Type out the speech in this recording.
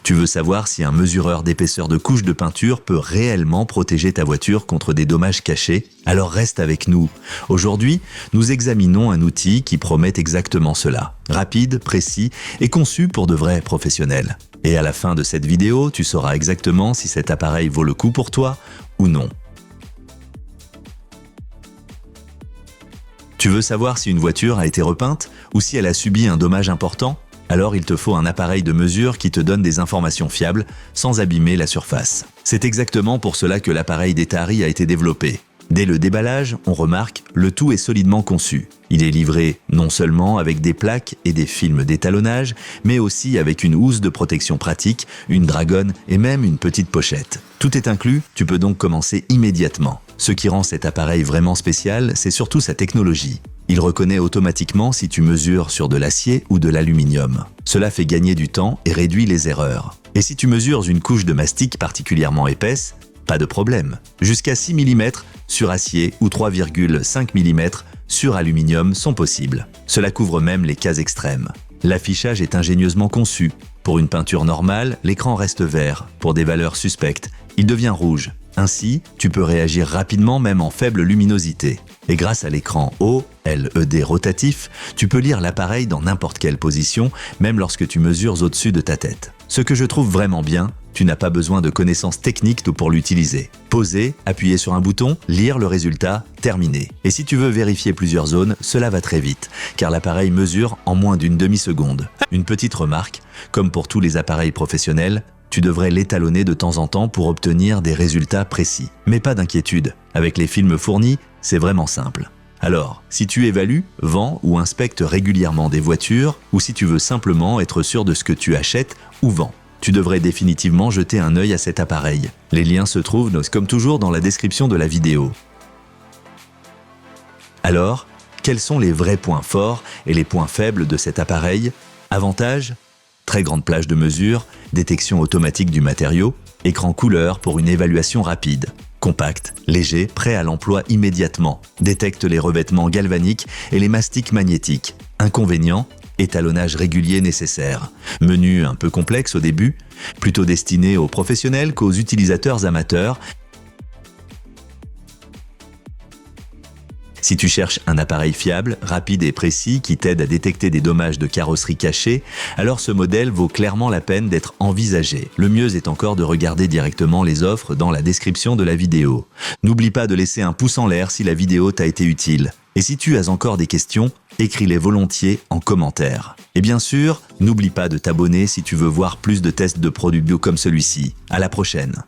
Tu veux savoir si un mesureur d'épaisseur de couche de peinture peut réellement protéger ta voiture contre des dommages cachés? Alors reste avec nous. Aujourd'hui, nous examinons un outil qui promet exactement cela. Rapide, précis et conçu pour de vrais professionnels. Et à la fin de cette vidéo, tu sauras exactement si cet appareil vaut le coup pour toi ou non. Tu veux savoir si une voiture a été repeinte ou si elle a subi un dommage important? Alors il te faut un appareil de mesure qui te donne des informations fiables sans abîmer la surface. C'est exactement pour cela que l'appareil d'Etari a été développé. Dès le déballage, on remarque, le tout est solidement conçu. Il est livré non seulement avec des plaques et des films d'étalonnage, mais aussi avec une housse de protection pratique, une dragonne et même une petite pochette. Tout est inclus, tu peux donc commencer immédiatement. Ce qui rend cet appareil vraiment spécial, c'est surtout sa technologie. Il reconnaît automatiquement si tu mesures sur de l'acier ou de l'aluminium. Cela fait gagner du temps et réduit les erreurs. Et si tu mesures une couche de mastic particulièrement épaisse, pas de problème. Jusqu'à 6 mm sur acier ou 3,5 mm sur aluminium sont possibles. Cela couvre même les cas extrêmes. L'affichage est ingénieusement conçu. Pour une peinture normale, l'écran reste vert. Pour des valeurs suspectes, il devient rouge. Ainsi, tu peux réagir rapidement même en faible luminosité. Et grâce à l'écran OLED rotatif, tu peux lire l'appareil dans n'importe quelle position, même lorsque tu mesures au-dessus de ta tête. Ce que je trouve vraiment bien, tu n'as pas besoin de connaissances techniques pour l'utiliser. Poser, appuyer sur un bouton, lire le résultat, terminé. Et si tu veux vérifier plusieurs zones, cela va très vite, car l'appareil mesure en moins d'une demi-seconde. Une petite remarque, comme pour tous les appareils professionnels, tu devrais l'étalonner de temps en temps pour obtenir des résultats précis. Mais pas d'inquiétude, avec les films fournis, c'est vraiment simple. Alors, si tu évalues, vends ou inspectes régulièrement des voitures, ou si tu veux simplement être sûr de ce que tu achètes ou vends, tu devrais définitivement jeter un œil à cet appareil. Les liens se trouvent, comme toujours, dans la description de la vidéo. Alors, quels sont les vrais points forts et les points faibles de cet appareil? Avantages? Très grande plage de mesure, détection automatique du matériau, écran couleur pour une évaluation rapide. Compact, léger, prêt à l'emploi immédiatement. Détecte les revêtements galvaniques et les mastiques magnétiques. Inconvénient? Étalonnage régulier nécessaire. Menu un peu complexe au début, plutôt destiné aux professionnels qu'aux utilisateurs amateurs. Si tu cherches un appareil fiable, rapide et précis qui t'aide à détecter des dommages de carrosserie cachés, alors ce modèle vaut clairement la peine d'être envisagé. Le mieux est encore de regarder directement les offres dans la description de la vidéo. N'oublie pas de laisser un pouce en l'air si la vidéo t'a été utile. Et si tu as encore des questions, écris-les volontiers en commentaire. Et bien sûr, n'oublie pas de t'abonner si tu veux voir plus de tests de produits bio comme celui-ci. À la prochaine!